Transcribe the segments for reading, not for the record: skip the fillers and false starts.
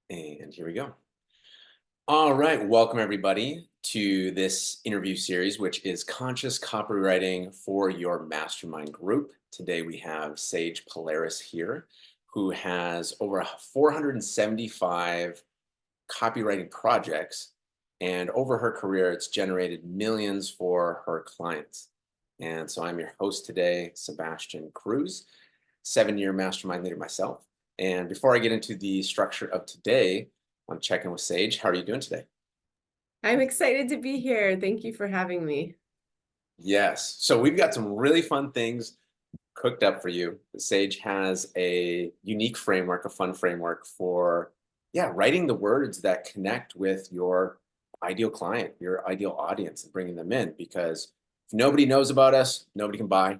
And here we go. All right, welcome everybody to this interview series, which is Conscious Copywriting for Your Mastermind group. Today we have Sage Polaris here, who has over 475 copywriting projects, and over her career, it's generated millions for her clients. And so I'm your host today, Sebastian Cruze, 7-year mastermind leader myself. And before I get into the structure of today, I want to check in with Sage. How are you doing today? I'm excited to be here. Thank you for having me. Yes. So we've got some really fun things cooked up for you. Sage has a unique framework, a fun framework for, writing the words that connect with your ideal client, your ideal audience, and bringing them in. Because if nobody knows about us, nobody can buy.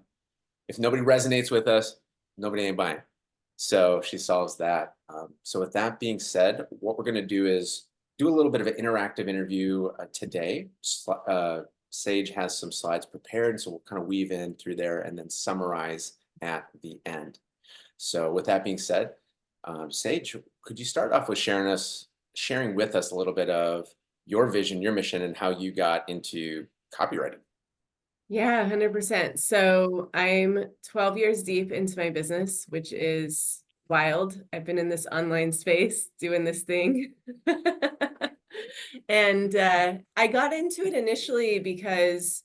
If nobody resonates with us, nobody ain't buying. So she solves that. So with that being said, what we're going to do is do a little bit of an interactive interview today. Sage has some slides prepared, so we'll kind of weave in through there and then summarize at the end. So with that being said, Sage, could you start off with sharing with us a little bit of your vision, your mission, and how you got into copywriting? Yeah, 100%. So I'm 12 years deep into my business, which is wild. I've been in this online space doing this thing. And I got into it initially because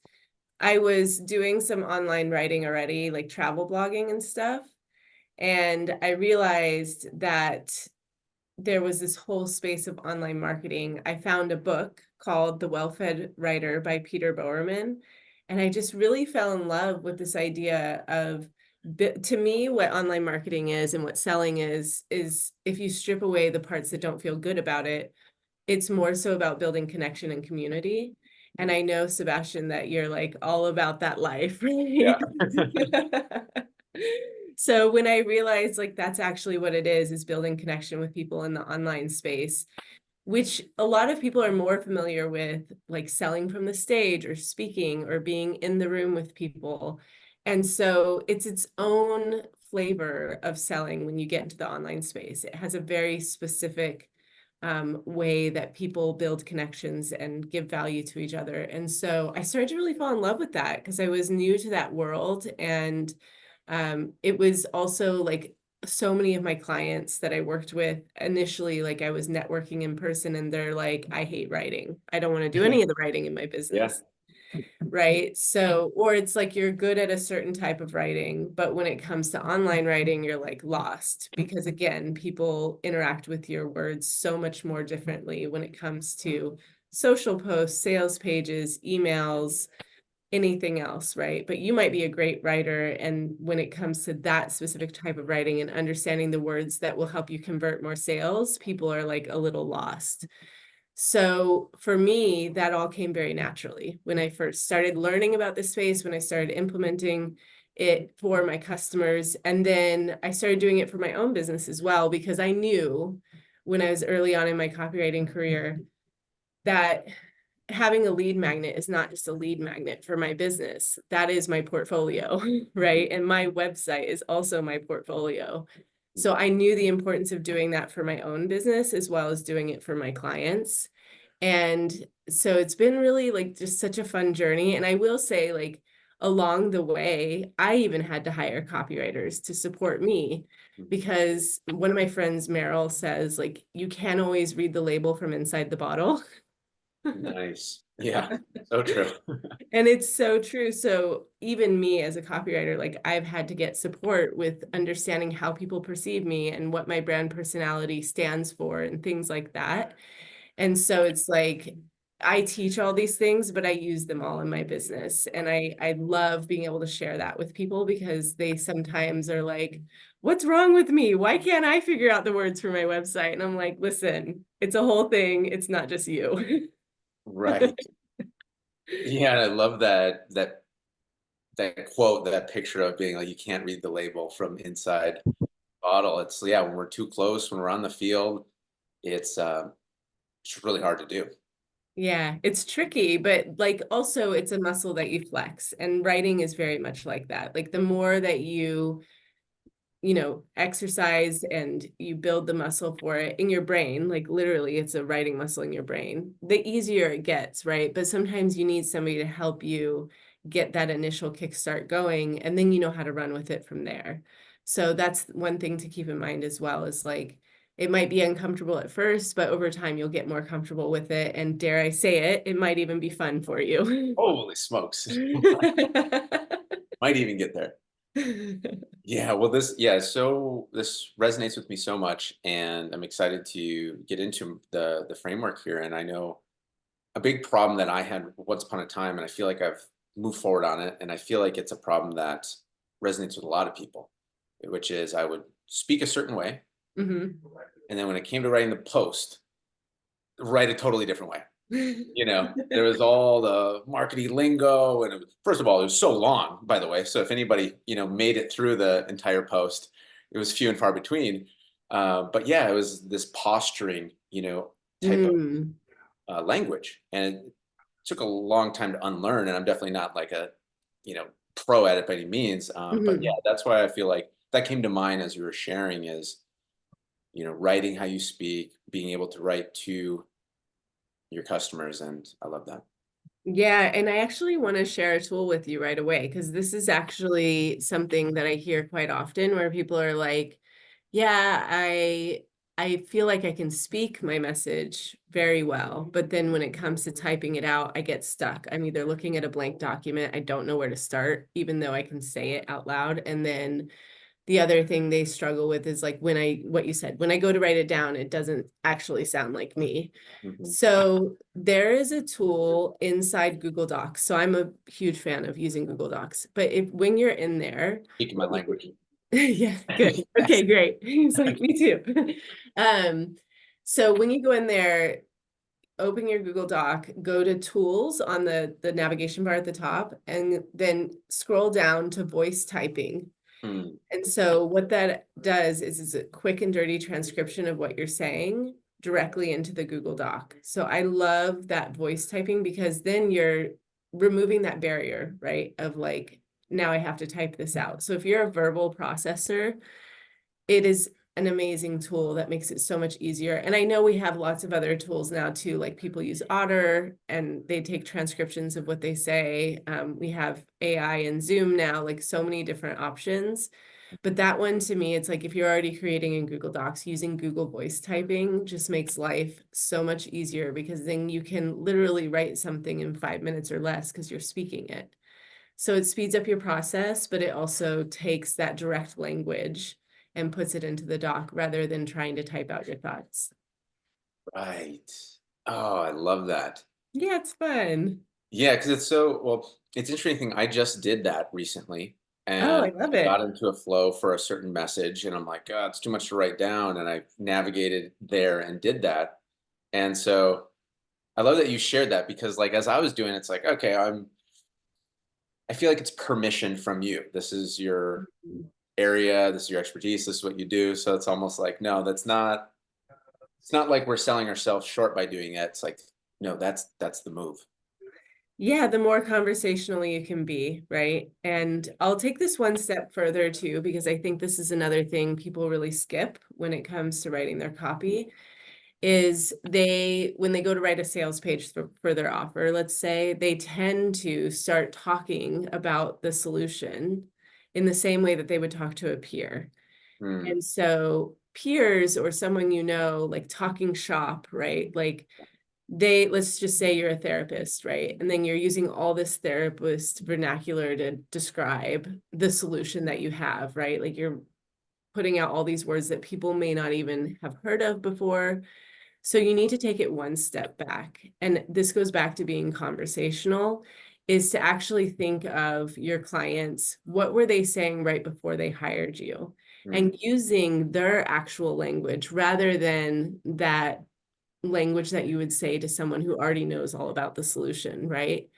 I was doing some online writing already, like travel blogging and stuff. And I realized that there was this whole space of online marketing. I found a book called The Well-Fed Writer by Peter Bowerman, and I just really fell in love with this idea of, to me, what online marketing is and what selling is if you strip away the parts that don't feel good about it, it's more so about building connection and community. And I know, Sebastian, that you're like all about that life, Yeah. right? So when I realized like that's actually what it is building connection with people in the online space, which a lot of people are more familiar with, like selling from the stage or speaking or being in the room with people. And so it's its own flavor of selling when you get into the online space. It has a very specific way that people build connections and give value to each other. And so I started to really fall in love with that because I was new to that world. And it was also like so many of my clients that I worked with initially, like I was networking in person and they're like, I hate writing. I don't want to do any of the writing in my Yeah. business. Right. So, or it's like you're good at a certain type of writing, but when it comes to online writing, you're like lost because again, people interact with your words so much more differently when it comes to social posts, sales pages, emails, anything else, right? But you might be a great writer. And when it comes to that specific type of writing and understanding the words that will help you convert more sales, people are like a little lost. So for me, that all came very naturally when I first started learning about this space, when I started implementing it for my customers. And then I started doing it for my own business as well, because I knew when I was early on in my copywriting career that having a lead magnet is not just a lead magnet for my business. That is my portfolio, right? And my website is also my portfolio. So I knew the importance of doing that for my own business as well as doing it for my clients. And so it's been really like just such a fun journey. And I will say, like, along the way, I even had to hire copywriters to support me because one of my friends, Meryl, says, like, you can't always read the label from inside the bottle. Nice. Yeah. So true. And it's so true. So even me as a copywriter, like I've had to get support with understanding how people perceive me and what my brand personality stands for and things like that. And so it's like I teach all these things, but I use them all in my business. And I love being able to share that with people because they sometimes are like, what's wrong with me? Why can't I figure out the words for my website? And I'm like, listen, it's a whole thing. It's not just you. Right. Yeah, I love that quote, that picture of being like you can't read the label from inside bottle. It's when we're too close, when we're on the field, it's it's really hard to do. Yeah, it's tricky, but like also it's a muscle that you flex, and writing is very much like that. Like the more that you you know, exercise and you build the muscle for it in your brain, like literally it's a writing muscle in your brain, the easier it gets, right? But sometimes you need somebody to help you get that initial kickstart going, and then you know how to run with it from there. So that's one thing to keep in mind as well, is like, it might be uncomfortable at first, but over time you'll get more comfortable with it. And dare I say it, it might even be fun for you. Holy smokes. Might even get there. Yeah, well, so this resonates with me so much, and I'm excited to get into the framework here. And I know a big problem that I had once upon a time, and I feel like I've moved forward on it, and I feel like it's a problem that resonates with a lot of people, which is I would speak a certain way, Mhm. and then when it came to writing the post, write a totally different way. You know, there was all the marketing lingo, and first of all, it was so long, by the way. So if anybody, made it through the entire post, it was few and far between. But yeah, it was this posturing, type of Mm. language, and it took a long time to unlearn. And I'm definitely not like a, pro at it by any means. But yeah, Mhm. that's why I feel like that came to mind as you were sharing is, writing how you speak, being able to write to your customers, and I love that. Yeah, and I actually want to share a tool with you right away, because this is actually something that I hear quite often where people are like, yeah, I feel like I can speak my message very well, but then when it comes to typing it out, I get stuck. I'm either looking at a blank document, I don't know where to start, even though I can say it out loud. And then the other thing they struggle with is like what you said, when I go to write it down, it doesn't actually sound like me. Mhm. So there is a tool inside Google Docs. So I'm a huge fan of using Google Docs, but if when you're in there, Speaking my language. yeah, good. Yes. Okay, great. He's like, me too. Um, so when you go in there, open your Google Doc, go to tools on the navigation bar at the top, and then scroll down to voice typing. Mm, And so what that does is a quick and dirty transcription of what you're saying directly into the Google Doc. So I love that voice typing, because then you're removing that barrier, right? Of like, now I have to type this out. So if you're a verbal processor, it is an amazing tool that makes it so much easier. And I know we have lots of other tools now too, like people use Otter and they take transcriptions of what they say. We have AI and Zoom now, like so many different options. But that one, to me, it's like if you're already creating in Google Docs, using Google Voice typing just makes life so much easier, because then you can literally write something in 5 minutes or less because you're speaking it. So it speeds up your process, but it also takes that direct language and puts it into the doc rather than trying to type out your thoughts. right. Oh, I love that. Yeah, it's fun. Yeah, because it's interesting. I just did that recently, Oh, and I love I got it. into a flow for a certain message, and I'm like, oh, it's too much to write down. And I navigated there and did that. And so I love that you shared that, because like as I was doing, it's like, okay, I feel like it's permission from you. This is your area, this is your expertise, this is what you do. So it's almost like, no, it's not like we're selling ourselves short by doing it. It's like, no, that's the move. Yeah, the more conversational you can be, right? And I'll take this one step further too, because I think this is another thing people really skip when it comes to writing their copy, is when they go to write a sales page for their offer, let's say, they tend to start talking about the solution in the same way that they would talk to a peer. Mm, And so peers or someone, like talking shop, right? Like let's just say you're a therapist, right? And then you're using all this therapist vernacular to describe the solution that you have, right? Like you're putting out all these words that people may not even have heard of before. So you need to take it one step back. And this goes back to being conversational, is to actually think of your clients. What were they saying right before they hired you? mm. And using their actual language rather than that language that you would say to someone who already knows all about the solution, right?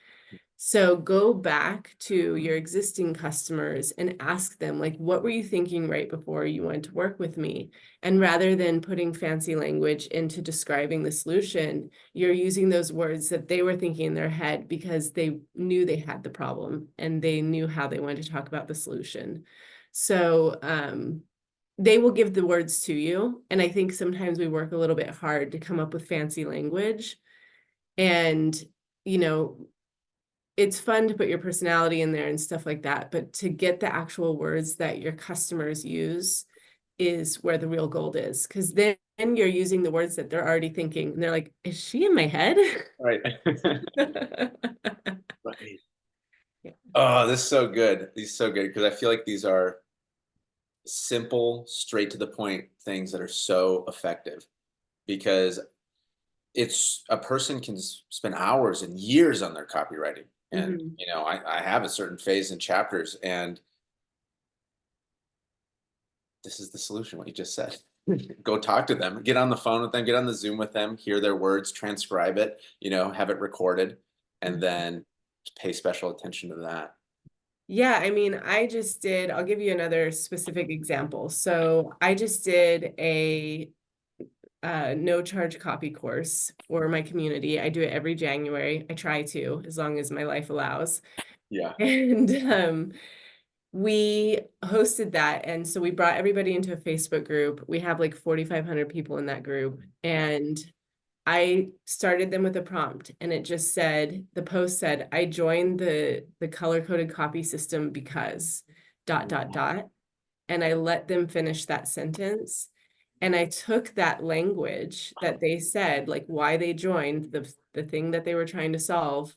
So go back to your existing customers and ask them, like, what were you thinking right before you went to work with me? And rather than putting fancy language into describing the solution, you're using those words that they were thinking in their head because they knew they had the problem and they knew how they wanted to talk about the solution. So they will give the words to you. And I think sometimes we work a little bit hard to come up with fancy language. And, you know, it's fun to put your personality in there and stuff like that. But to get the actual words that your customers use is where the real gold is. Because then you're using the words that they're already thinking. And they're like, is she in my head? Right. Yeah. Right. Oh, this is so good. These are so good because I feel like these are simple, straight to the point things that are so effective because it's a person can spend hours and years on their copywriting. And, Mhm. you know, I have a certain phase in chapters, and this is the solution, what you just said. Go talk to them, get on the phone with them, get on the Zoom with them, hear their words, transcribe it, you know, have it recorded, and then pay special attention to that. Yeah, I mean, I'll give you another specific example. So I just did a no charge copy course for my community. I do it every January. I try to, as long as my life allows. Yeah. And we hosted that. And so we brought everybody into a Facebook group. We have like 4,500 people in that group. And I started them with a prompt, and it just said, the post said, I joined the color-coded copy system because ... And I let them finish that sentence. And I took that language that they said, like why they joined the thing that they were trying to solve,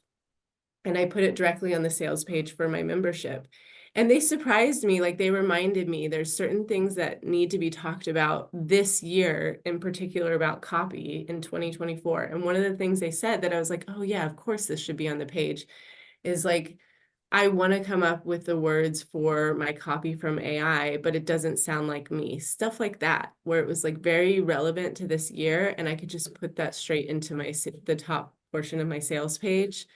and I put it directly on the sales page for my membership. And they surprised me, like they reminded me there's certain things that need to be talked about this year, in particular about copy in 2024. And one of the things they said that I was like, oh yeah, of course this should be on the page, is like, I want to come up with the words for my copy from AI, but it doesn't sound like me. Stuff like that, where it was like very relevant to this year, and I could just put that straight into the top portion of my sales page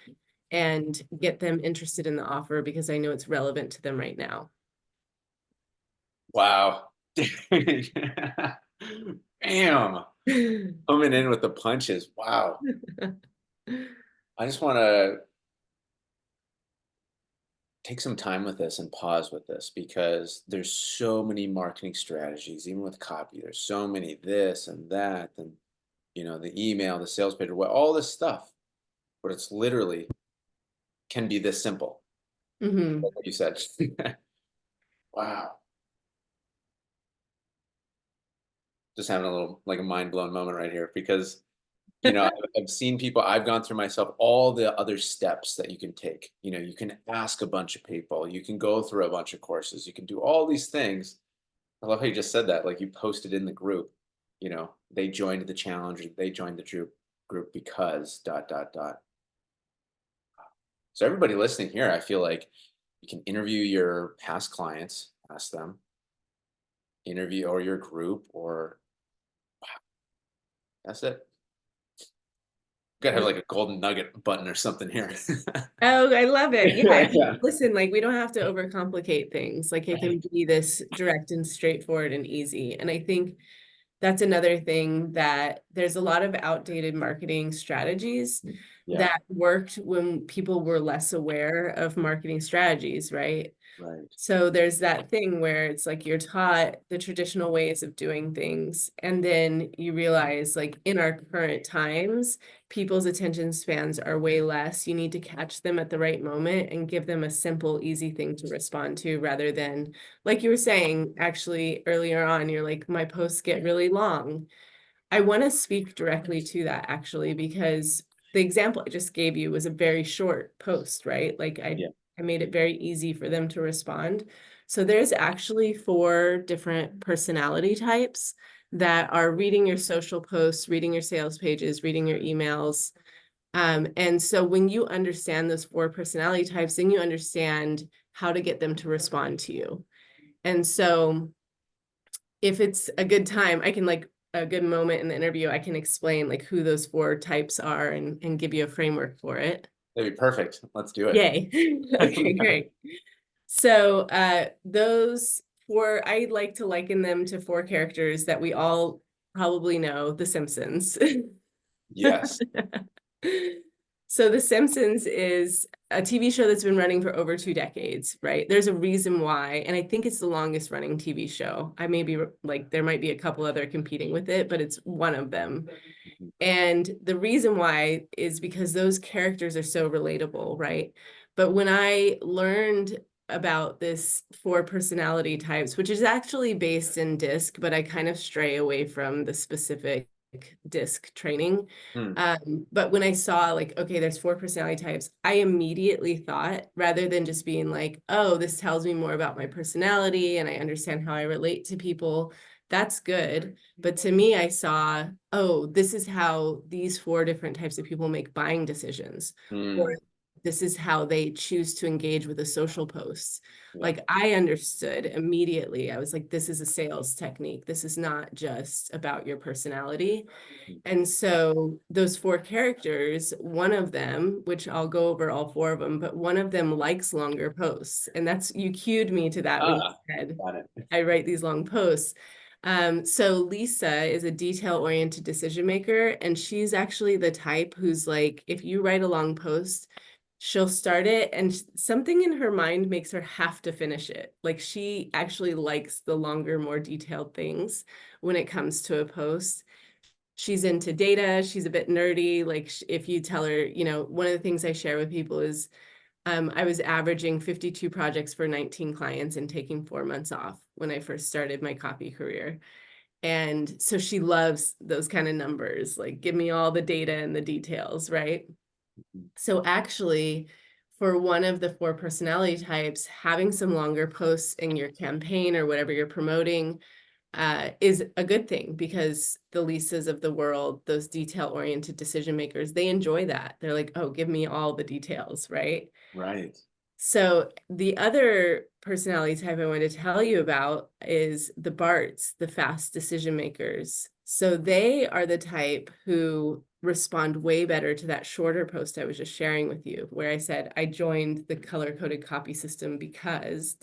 and get them interested in the offer because I know it's relevant to them right now. Wow. Bam. Coming in with the punches. Wow. I just want to take some time with this and pause with this because there's so many marketing strategies, even with copy. There's so many this and that, and you know, the email, the sales page, all this stuff. But it's literally can be this simple. Hmm. Like what you said. Wow. Just having a little like a mind blown moment right here because you know, I've seen people, I've gone through myself, all the other steps that you can take. You know, you can ask a bunch of people, you can go through a bunch of courses, you can do all these things. I love how you just said that, like you posted in the group, you know, they joined the challenge, or they joined the group because ... So everybody listening here, I feel like you can interview your past clients, ask them, interview or your group, or that's it. Gotta have like a golden nugget button or something here. Oh, I love it. Yeah. I mean, Yeah. listen, like we don't have to overcomplicate things. Like it can be this direct and straightforward and easy. And I think that's another thing, that there's a lot of outdated marketing strategies Yeah, that worked when people were less aware of marketing strategies, right? right. So there's that thing where it's like you're taught the traditional ways of doing things, and then you realize, like in our current times, people's attention spans are way less. You need to catch them at the right moment and give them a simple, easy thing to respond to, rather than, like you were saying, actually earlier on, you're like, my posts get really long. I want to speak directly to that actually, because the example I just gave you was a very short post, right? Like Yeah. I made it very easy for them to respond. So there's actually 4 different personality types that are reading your social posts, reading your sales pages, reading your emails. And so when you understand those 4 personality types, then you understand how to get them to respond to you. And so if it's a good time, I can, like a good moment in the interview, I can explain like who those 4 types are and give you a framework for it. That'd be perfect. Let's do it. Yay. Okay, great. So those 4, I like to liken them to 4 characters that we all probably know, The Simpsons. Yes. So The Simpsons is a TV show that's been running for over 2 decades, right? There's a reason why, and I think it's the longest running TV show. I may be like, there might be a couple other competing with it, but it's one of them. And the reason why is because those characters are so relatable, right? But when I learned about this 4 personality types, which is actually based in DISC, but I kind of stray away from the specific DISC training. Hmm. But when I saw like, okay, there's 4 personality types, I immediately thought, rather than just being like, oh, this tells me more about my personality and I understand how I relate to people, that's good. But to me, I saw, oh, this is how these 4 different types of people make buying decisions, or Hmm. this is how they choose to engage with a social post. Yeah. Like I understood immediately. I was like, this is a sales technique. This is not just about your personality. And so those 4 characters, one of them, which I'll go over all 4 of them, but one of them likes longer posts. And that's, you cued me to that when you said, Got it. I write these long posts. So Lisa is a detail-oriented decision maker, and she's actually the type who's like, if you write a long post, she'll start it and something in her mind makes her have to finish it. Like she actually likes the longer, more detailed things when it comes to a post. She's into data. She's a bit nerdy. Like if you tell her, one of the things I share with people is I was averaging 52 projects for 19 clients and taking 4 months off when I first started my copy career. And so she loves those kind of numbers, like give me all the data and the details, right? So actually, for one of the 4 personality types, having some longer posts in your campaign or whatever you're promoting is a good thing, because the Lisas of the world, those detail-oriented decision makers, they enjoy that. They're like, oh, give me all the details, right? Right. So the other personality type I wanted to tell you about is the BARTs, the fast decision makers. So they are the type who respond way better to that shorter post I was just sharing with you, where I said, I joined the color-coded copy system because ...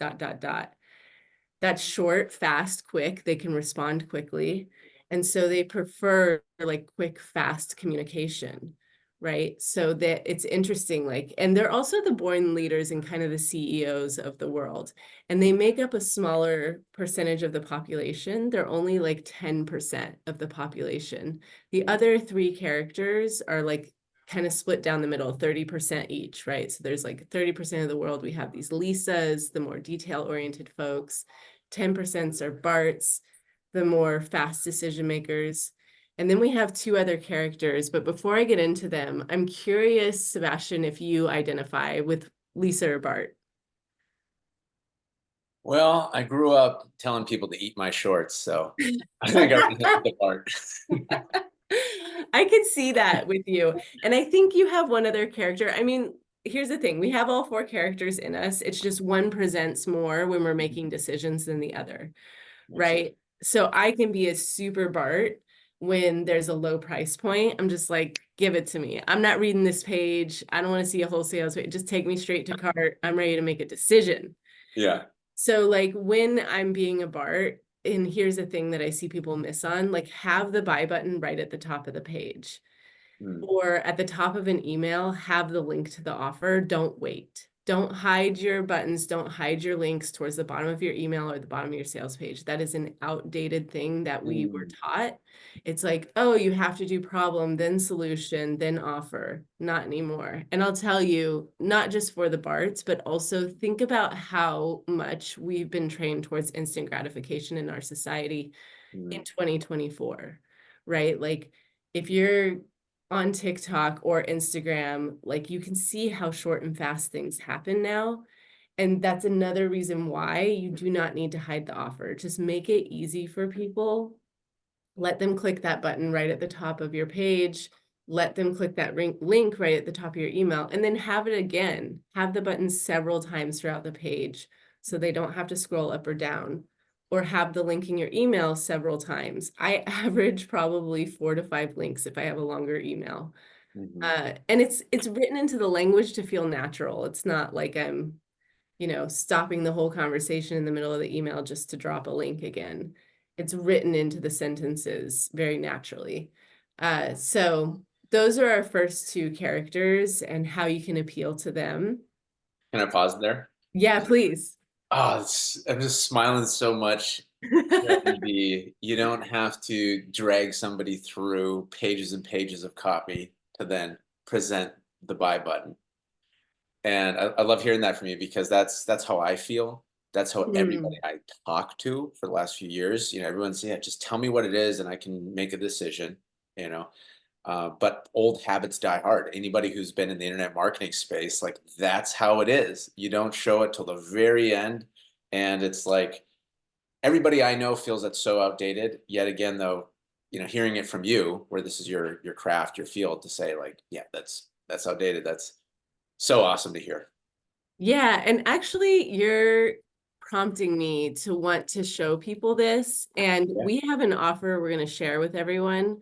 That's short, fast, quick. They can respond quickly. And so they prefer like quick, fast communication, right? So that it's interesting, like, and they're also the born leaders and kind of the CEOs of the world. And they make up a smaller percentage of the population. They're only like 10% of the population. The other 3 characters are like kind of split down the middle, 30% each, right? So there's like 30% of the world. We have these Lisas, the more detail-oriented folks. 10% are Barts, the more fast decision makers. And then we have 2 other characters. But before I get into them, I'm curious, Sebastian, if you identify with Lisa or Bart. Well, I grew up telling people to eat my shorts, so I think I would hit the part. I could see that with you. And I think you have one other character. I mean, here's the thing. We have all 4 characters in us. It's just one presents more when we're making decisions than the other, right? So I can be a super Bart when there's a low price point. I'm just like, give it to me. I'm not reading this page. I don't want to see a whole sales page. Just take me straight to cart. I'm ready to make a decision. Yeah. So like when I'm being a Bart, and here's the thing that I see people miss on, like have the buy button right at the top of the page. Or at the top of an email, have the link to the offer. Don't wait. Don't hide your buttons. Don't hide your links towards the bottom of your email or the bottom of your sales page. That is an outdated thing that we were taught. It's like, oh, you have to do problem, then solution, then offer. Not anymore. And I'll tell you, not just for the Barts, but also think about how much we've been trained towards instant gratification in our society in 2024, right? Like if you're on TikTok or Instagram, like you can see how short and fast things happen now. And that's another reason why you do not need to hide the offer. Just make it easy for people. Let them click that button right at the top of your page. Let them click that link right at the top of your email, and then have it again. Have the button several times throughout the page so they don't have to scroll up or down, or have the link in your email several times. I average probably 4 to 5 links if I have a longer email. And it's written into the language to feel natural. It's not like I'm, stopping the whole conversation in the middle of the email just to drop a link again. It's written into the sentences very naturally. So those are our first two characters and how you can appeal to them. Can I pause there? Yeah, please. Oh, I'm just smiling so much. Hearing you don't have to drag somebody through pages and pages of copy to then present the buy button. And I love hearing that from you because that's how I feel. That's how everybody Mm. I talk to for the last few years, everyone's, yeah, just tell me what it is and I can make a decision, you know. But old habits die hard. Anybody who's been in the internet marketing space, like that's how it is. You don't show it till the very end. And it's like everybody I know feels that's so outdated. Yet again, though, hearing it from you, where this is your craft, your field, to say like, yeah, that's outdated. That's so awesome to hear. Yeah, and actually you're prompting me to want to show people this, and Yeah, we have an offer we're going to share with everyone.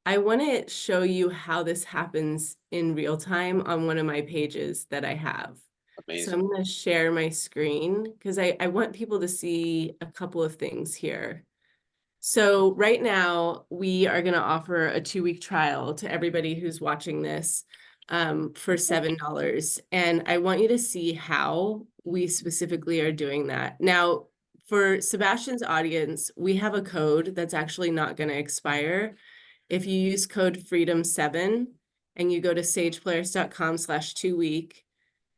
I want to show you how this happens in real time on one of my pages that I have. So amazing. I'm going to share my screen because I want people to see a couple of things here. So right now we are going to offer a 2-week trial to everybody who's watching this for $7. And I want you to see how we specifically are doing that. Now, for Sebastian's audience, we have a code that's actually not going to expire. If you use code FREEDOM7 and you go to sagepolaris.com/2week,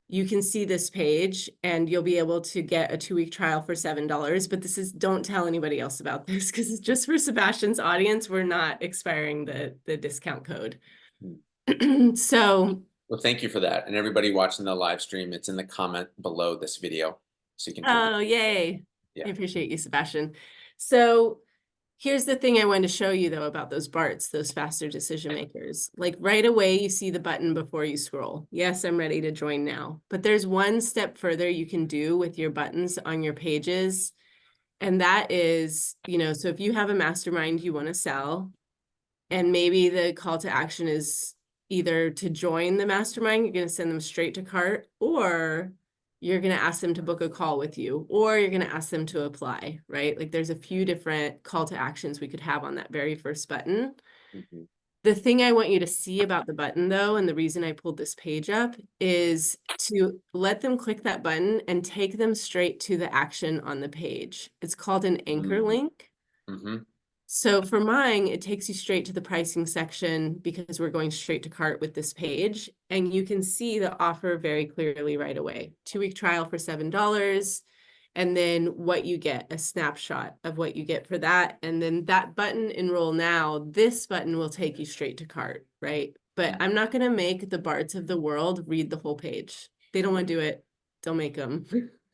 you can see this page and you'll be able to get a 2-week trial for $7. But don't tell anybody else about this because it's just for Sebastian's audience. We're not expiring the discount code. So, Well, thank you for that. And everybody watching the live stream, it's in the comment below this video. So you can take oh, yay. Yeah. I appreciate you, Sebastian. So here's the thing I wanted to show you though about those BARTs, those faster decision makers. Like right away, you see the button before you scroll. Yes, I'm ready to join now. But there's one step further you can do with your buttons on your pages. And that is, so if you have a mastermind you want to sell, and maybe the call to action is either to join the mastermind, you're going to send them straight to cart, or you're going to ask them to book a call with you, or you're going to ask them to apply, right? Like there's a few different call to actions we could have on that very first button. Mhm. The thing I want you to see about the button though, and the reason I pulled this page up, is to let them click that button and take them straight to the action on the page. It's called an anchor link. Mhm. So for mine, it takes you straight to the pricing section because we're going straight to cart with this page. And you can see the offer very clearly right away. 2-week trial for $7. And then what you get, a snapshot of what you get for that. And then that button, enroll now, this button will take you straight to cart, right? But I'm not going to make the BARTs of the world read the whole page. They don't want to do it. Don't make them.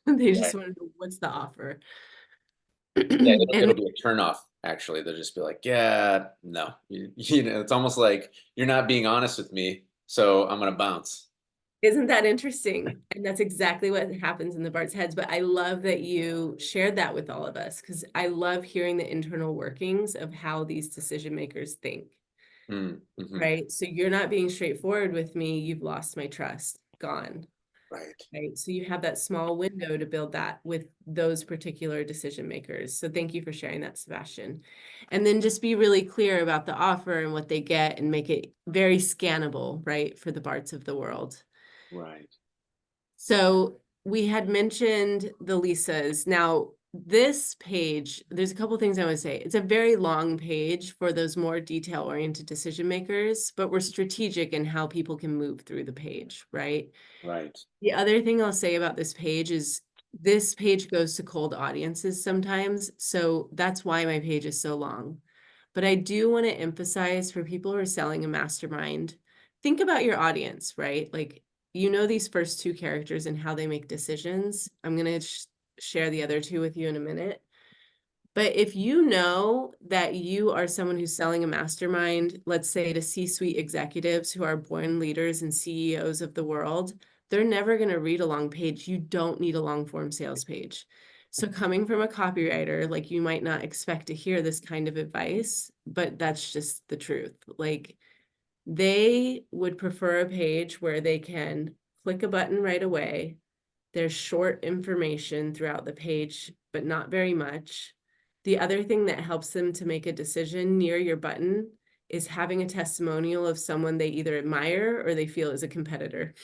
They just Right. want to know what's the offer. Yeah, it'll And be a turnoff, actually. They'll just be like, yeah, no. It's almost like you're not being honest with me, so I'm gonna bounce. isn't that interesting? And that's exactly what happens in the Bart's heads. But I love that you shared that with all of us because I love hearing the internal workings of how these decision makers think, Mm-hmm. right? So you're not being straightforward with me. You've lost my trust, gone, Right. right? So you have that small window to build that with those particular decision makers. So thank you for sharing that, Sebastian. And then just be really clear about the offer and what they get and make it very scannable, right, for the Barts of the world. Right. So we had mentioned the Lisas. Now, this page, there's a couple things I want to say. It's a very long page for those more detail-oriented decision makers, but we're strategic in how people can move through the page, right? Right. The other thing I'll say about this page is this page goes to cold audiences sometimes. So that's why my page is so long. But I do want to emphasize for people who are selling a mastermind, think about your audience, right? Like, these first two characters and how they make decisions. I'm going to share the other two with you in a minute. But if you know that you are someone who's selling a mastermind, let's say to C-suite executives who are born leaders and CEOs of the world, they're never going to read a long page. You don't need a long form sales page. So coming from a copywriter, like you might not expect to hear this kind of advice, but that's just the truth. Like they would prefer a page where they can click a button right away. There's short information throughout the page, but not very much. The other thing that helps them to make a decision near your button is having a testimonial of someone they either admire or they feel is a competitor.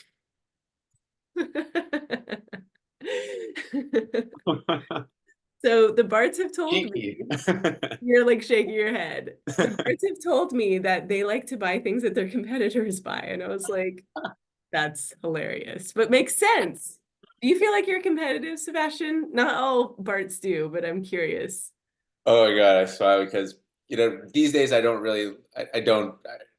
So the Barts have told me, Cheeky. you're like shaking your head. The Barts have told me that they like to buy things that their competitors buy. And I was like, that's hilarious, but makes sense. Do you feel like you're competitive, Sebastian? Not all Barts do, but I'm curious. Oh my God, I smile because, these days I don't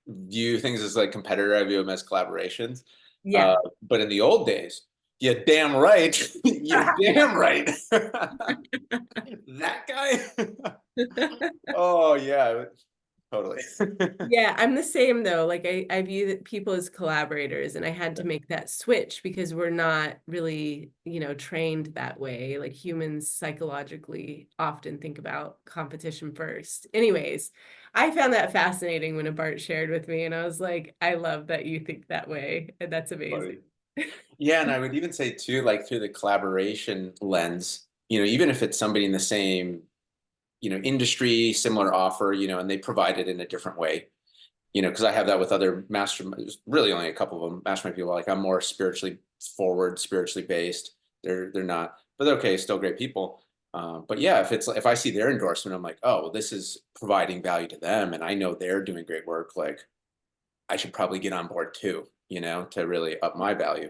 view things as like competitor. I view them as collaborations. Yeah. But in the old days, you're damn right. You're damn right. That guy. Oh yeah, totally. Yeah, I'm the same though. Like I view that people as collaborators, and I had to make that switch because we're not really, trained that way. Like humans psychologically often think about competition first. Anyways, I found that fascinating when a Bart shared with me, and I was like, I love that you think that way, and that's amazing. Totally. Yeah, and I would even say too, like through the collaboration lens, even if it's somebody in the same, industry, similar offer, and they provide it in a different way, because I have that with other mastermind, really only a couple of them, mastermind people. Like I'm more spiritually forward, spiritually based. They're not, but they're okay, still great people. But yeah, if I see their endorsement, I'm like, oh, well, this is providing value to them, and I know they're doing great work. Like I should probably get on board too, to really up my value.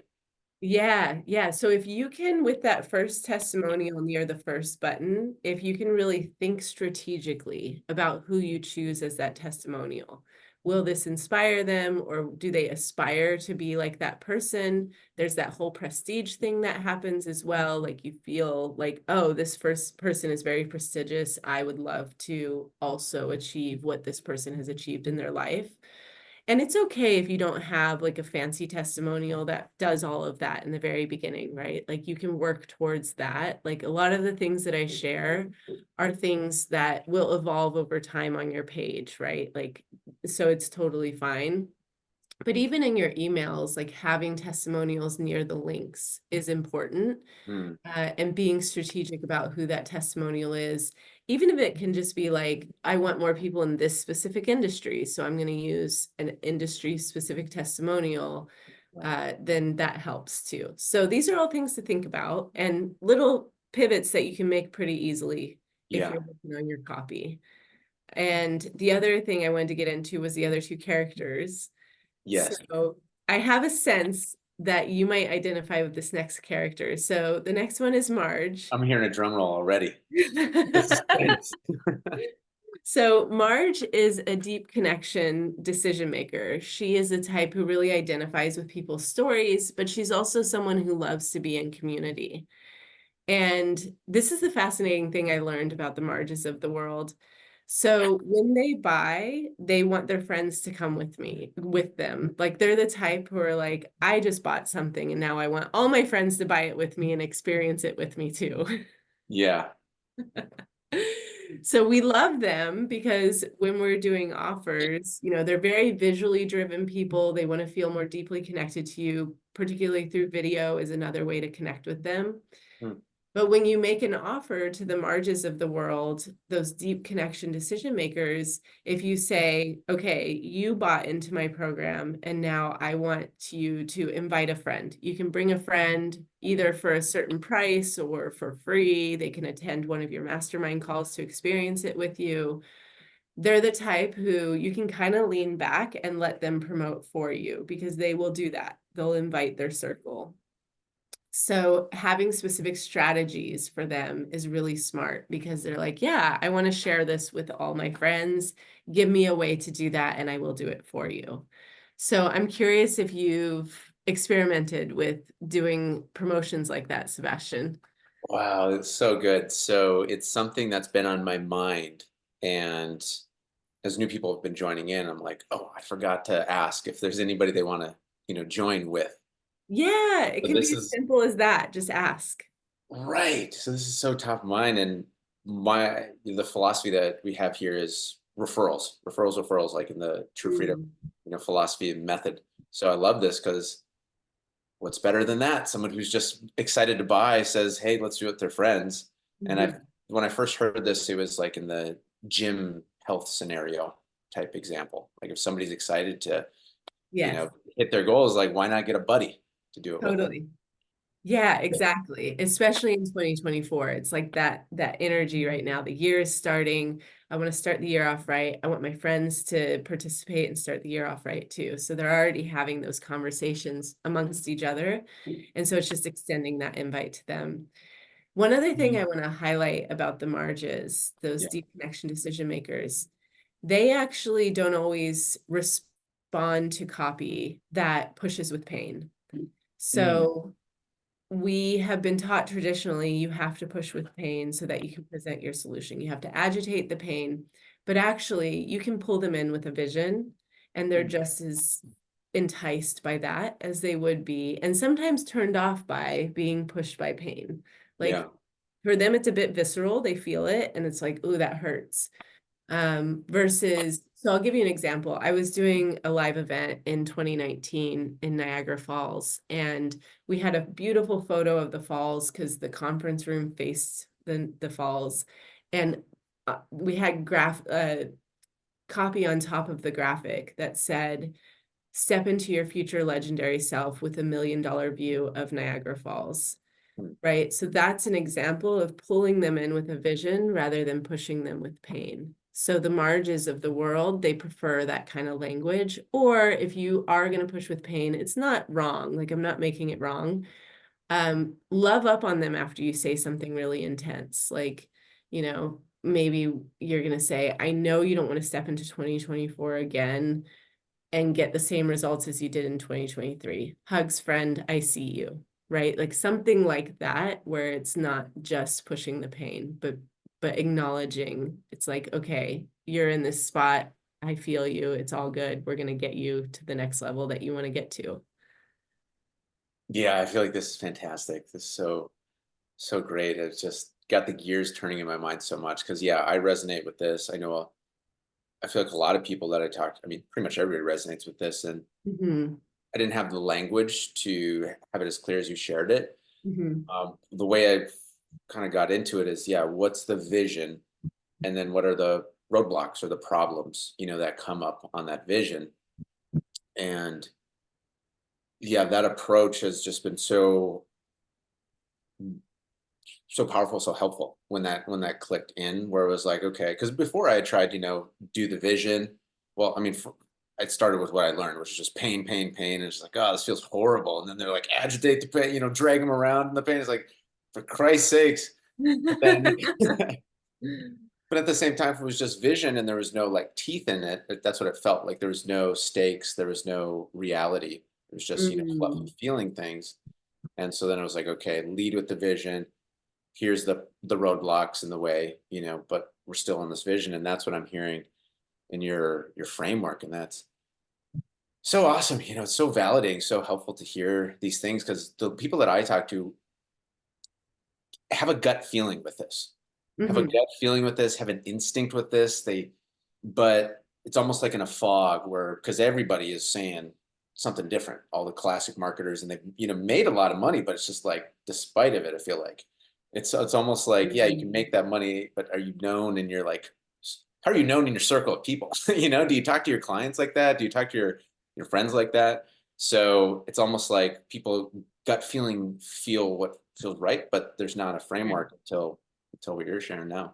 Yeah, yeah. So if you can, with that first testimonial near the first button, if you can really think strategically about who you choose as that testimonial, will this inspire them or do they aspire to be like that person? There's that whole prestige thing that happens as well. Like you feel like, oh, this first person is very prestigious. I would love to also achieve what this person has achieved in their life. And it's okay if you don't have like a fancy testimonial that does all of that in the very beginning, right? Like you can work towards that. Like a lot of the things that I share are things that will evolve over time on your page, right? Like, so it's totally fine. But even in your emails, like having testimonials near the links is important, Hmm. and being strategic about who that testimonial is, even if it can just be like, I want more people in this specific industry, so I'm going to use an industry specific testimonial, then that helps too. So these are all things to think about and little pivots that you can make pretty easily if Yeah. you're working on your copy. And the other thing I wanted to get into was the other two characters. Yes. So I have a sense that you might identify with this next character. So the next one is Marge. I'm hearing a drum roll already. The suspense. So Marge is a deep connection decision maker. She is the type who really identifies with people's stories, but she's also someone who loves to be in community. And this is the fascinating thing I learned about the Marges of the world. So when they buy, they want their friends to come with them. Like they're the type who are like, I just bought something and now I want all my friends to buy it with me and experience it with me too. Yeah. So we love them because when we're doing offers, they're very visually driven people. They want to feel more deeply connected to you, particularly through video is another way to connect with them. Hmm. But when you make an offer to the Marges of the world, those deep connection decision makers, if you say, okay, you bought into my program and now I want you to invite a friend. You can bring a friend either for a certain price or for free. They can attend one of your mastermind calls to experience it with you. They're the type who you can kind of lean back and let them promote for you because they will do that. They'll invite their circle. So having specific strategies for them is really smart because they're like, yeah, I want to share this with all my friends. Give me a way to do that and I will do it for you. So I'm curious if you've experimented with doing promotions like that, Sebastian. Wow, it's so good. So it's something that's been on my mind. And as new people have been joining in, I'm like, oh, I forgot to ask if there's anybody they want to, join with. Yeah, it But can this be as is simple as that. Just ask. right. So this is so top of mind. And the philosophy that we have here is referrals, referrals, referrals, like in the True Freedom, Mm. philosophy and method. So I love this because what's better than that? Someone who's just excited to buy says, "Hey, let's do it with their friends." And Mhm. when I first heard this, it was like in the gym health scenario type example. Like if somebody's excited to, Yes, hit their goals, like why not get a buddy to do it with them? totally. Yeah, exactly. Especially in 2024. It's like that energy right now. The year is starting. I want to start the year off right. I want my friends to participate and start the year off right too. So they're already having those conversations amongst each other. And so it's just extending that invite to them. One other thing I want to highlight about the Marges, those Yeah. deep connection decision makers, they actually don't always respond to copy that pushes with pain. Mm, So we have been taught traditionally you have to push with pain so that you can present your solution. You have to agitate the pain, but actually you can pull them in with a vision and they're just as enticed by that as they would be, and sometimes turned off by being pushed by pain. Like yeah. for them, it's a bit visceral. They feel it and it's like, ooh, that hurts. Versus, so I'll give you an example. I was doing a live event in 2019 in Niagara Falls, and we had a beautiful photo of the falls because the conference room faced the falls. And we had copy on top of the graphic that said, "Step into your future legendary self with $1 million view of Niagara Falls." Mm, Right? So that's an example of pulling them in with a vision rather than pushing them with pain. So the Marges of the world, they prefer that kind of language. Or if you are going to push with pain, it's not wrong. Like I'm not making it wrong. Love up on them after you say something really intense. Like, maybe you're going to say, I know you don't want to step into 2024 again and get the same results as you did in 2023. Hugs, friend, I see you, right? Like something like that, where it's not just pushing the pain, but acknowledging it's like, okay, you're in this spot. I feel you. It's all good. We're going to get you to the next level that you want to get to. yeah, I feel like this is fantastic. This is so great. It's just got the gears turning in my mind so much because yeah, I resonate with this. I know I feel like a lot of people that I talked, I mean, pretty much everybody resonates with this, and Hmm. I didn't have the language to have it as clear as you shared it. Hmm. The way I kind of got into it is, yeah, what's the vision, and then what are the roadblocks or the problems, that come up on that vision, and yeah, that approach has just been so powerful, so helpful when that clicked in, where it was like, okay, because before I had tried, do the vision. Well, I mean, I started with what I learned, which is just pain, pain, pain, and it's like, oh, this feels horrible. And then they're like, agitate the pain, drag them around in the pain. It's like, for Christ's sakes. But then, but at the same time, if it was just vision and there was no like teeth in it, that's what it felt like. There was no stakes, there was no reality. It was just, fluffy Mm. feeling things. And so then I was like, okay, lead with the vision. Here's the roadblocks in the way, but we're still on this vision, and that's what I'm hearing in your framework, and that's so awesome. It's so validating, so helpful to hear these things because the people that I talk to have a gut feeling with this, have a Hmm. gut feeling with this, have an instinct with this. But it's almost like in a fog where because everybody is saying something different, all the classic marketers, and they've made a lot of money, but it's just like despite of it, I feel like it's almost like yeah, you can make that money, but are you known in your like how are you known in your circle of people? Do you talk to your clients like that? Do you talk to your friends like that? So it's almost like people gut feeling feel what feels right, but there's not a framework until what you're sharing now.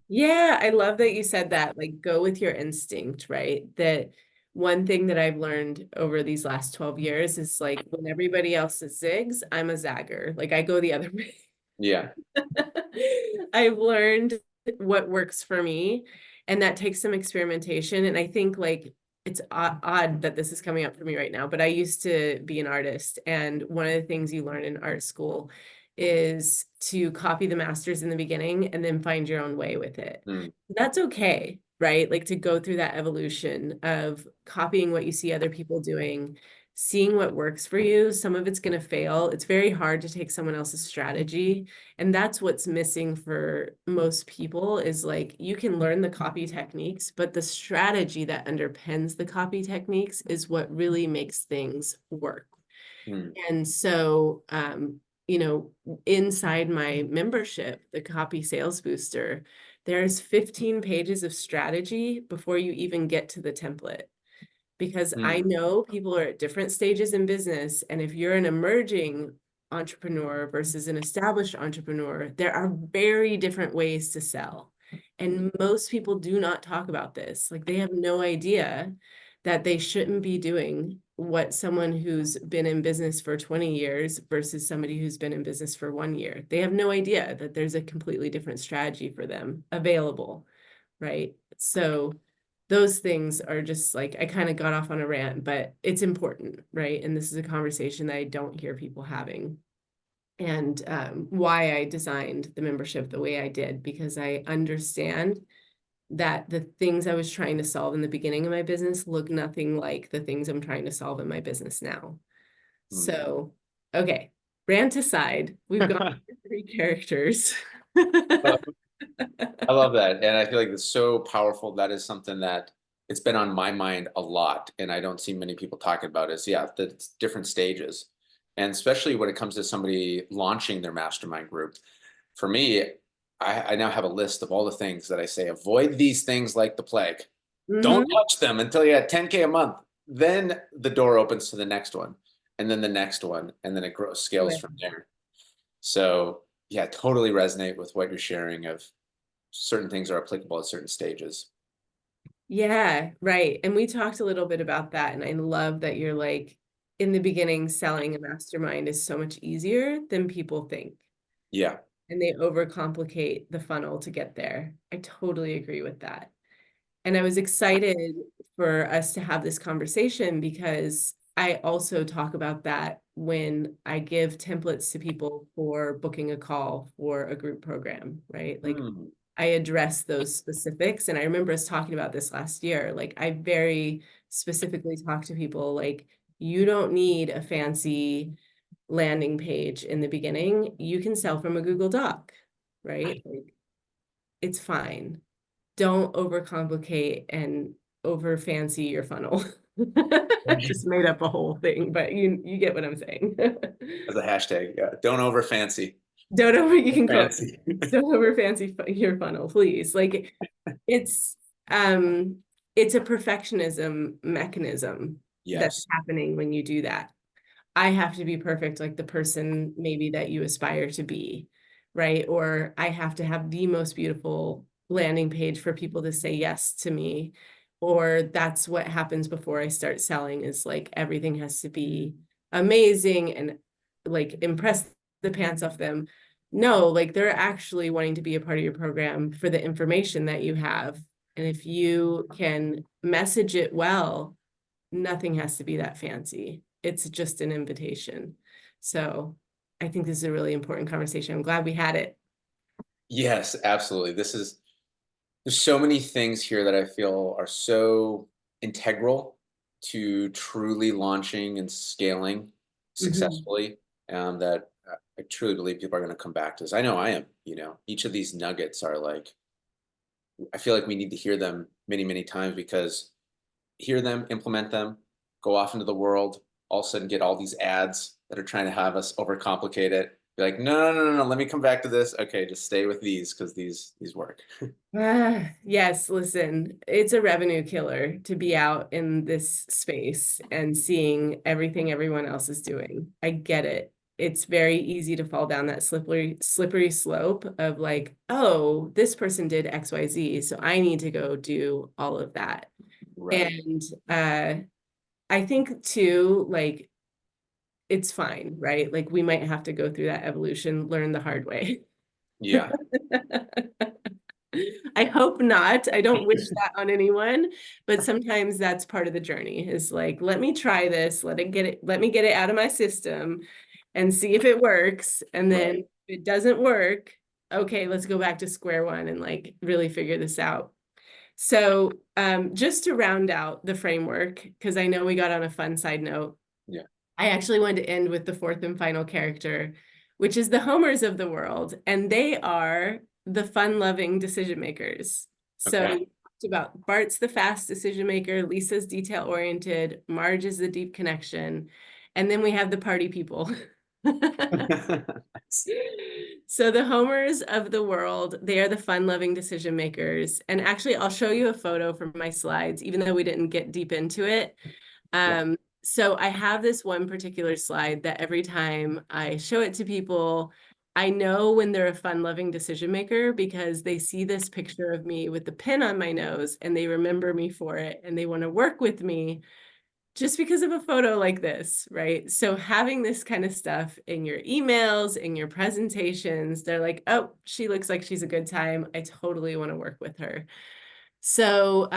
Yeah, I love that you said that. Like, go with your instinct, right? That one thing that I've learned over these last 12 years is like when everybody else is zigs, I'm a zagger. Like, I go the other way. Yeah. I've learned what works for me, and that takes some experimentation. And I think like it's odd that this is coming up for me right now, but I used to be an artist, and one of the things you learn in art school is to copy the masters in the beginning and then find your own way with it. Mm, That's okay, right? Like to go through that evolution of copying what you see other people doing, seeing what works for you. Some of it's going to fail. It's very hard to take someone else's strategy. And that's what's missing for most people is like you can learn the copy techniques, but the strategy that underpins the copy techniques is what really makes things work. mm, And so, inside my membership, the Copy Sales Booster, there's 15 pages of strategy before you even get to the template. Because I Mm, know people are at different stages in business, and if you're an emerging entrepreneur versus an established entrepreneur, there are very different ways to sell. And most people do not talk about this. Like, they have no idea that they shouldn't be doing what someone who's been in business for 20 years versus somebody who's been in business for 1 year. They have no idea that there's a completely different strategy for them available, right? So those things are just like, I kind of got off on a rant, but it's important, right? And this is a conversation that I don't hear people having. And why I designed the membership the way I did, because I understand that the things I was trying to solve in the beginning of my business look nothing like the things I'm trying to solve in my business now. mm. So, okay, rant aside, we've gone through 3 characters. I love that. And I feel like it's so powerful. That is something that it's been on my mind a lot. And I don't see many people talking about is, yeah, the different stages. And especially when it comes to somebody launching their mastermind group. For me, I now have a list of all the things that I say, avoid these things like the plague. Don't Hmm. touch them until you're at 10K a month. Then the door opens to the next one, and then the next one, and then it grows, scales Right. from there. So yeah, totally resonate with what you're sharing of certain things are applicable at certain stages. Yeah, right. And we talked a little bit about that. And I love that you're like, in the beginning, selling a mastermind is so much easier than people think. Yeah. And they overcomplicate the funnel to get there. I totally agree with that. And I was excited for us to have this conversation because I also talk about that when I give templates to people for booking a call for a group program, right? Like, Mm, I address those specifics. And I remember us talking about this last year. Like, I very specifically talk to people like, you don't need a fancy landing page in the beginning. You can sell from a Google Doc, right? Like, it's fine. Don't overcomplicate and over fancy your funnel. Just made up a whole thing, but you get what I'm saying. as a hashtag. Yeah. Don't over fancy. Don't over, you can quote, Fancy. don't over fancy your funnel, please. Like, it's um it's a perfectionism mechanism that's Yes. happening when you do that. I have to be perfect, like the person maybe that you aspire to be, right? Or I have to have the most beautiful landing page for people to say yes to me. Or that's what happens before I start selling, is like everything has to be amazing and like impress the pants off them. No, like they're actually wanting to be a part of your program for the information that you have. And if you can message it well, nothing has to be that fancy. It's just an invitation. So I think this is a really important conversation. I'm glad we had it. Yes, absolutely. There's so many things here that I feel are so integral to truly launching and scaling Mhm. successfully, that I truly believe people are going to come back to this. I know I am, each of these nuggets are like, I feel like we need to hear them many, many times because hear them, implement them, go off into the world, all of a sudden get all these ads that are trying to have us overcomplicate it. Be like, no, no, no, no, no, let me come back to this. Okay, just stay with these because these work. Yes, listen, it's a revenue killer to be out in this space and seeing everything everyone else is doing. I get it. It's very easy to fall down that slippery slope of like, oh, this person did XYZ, so I need to go do all of that. Right. And I think too, like, it's fine, right? Like, we might have to go through that evolution, learn the hard way. Yeah. I hope not. I don't wish that on anyone, but sometimes that's part of the journey, is like, let me try this, let me get it out of my system and see if it works. And then Right. if it doesn't work, okay, let's go back to square one and like really figure this out. So just to round out the framework, because I know we got on a fun side note, Yeah. I actually wanted to end with the fourth and final character, which is the Homers of the world. And they are the fun-loving decision makers. So Okay. we talked about Bart's the fast decision maker, Lisa's detail-oriented, Marge is the deep connection, and then we have the party people. So the homers of the world, they are the fun-loving decision makers. And actually, I'll show you a photo from my slides, even though we didn't get deep into it. Yeah. So I have this one particular slide that every time I show it to people, I know when they're a fun-loving decision maker because they see this picture of me with the pin on my nose and they remember me for it and they want to work with me just because of a photo like this, right? So having this kind of stuff in your emails, in your presentations, they're like, oh, she looks like she's a good time. I totally want to work with her. So,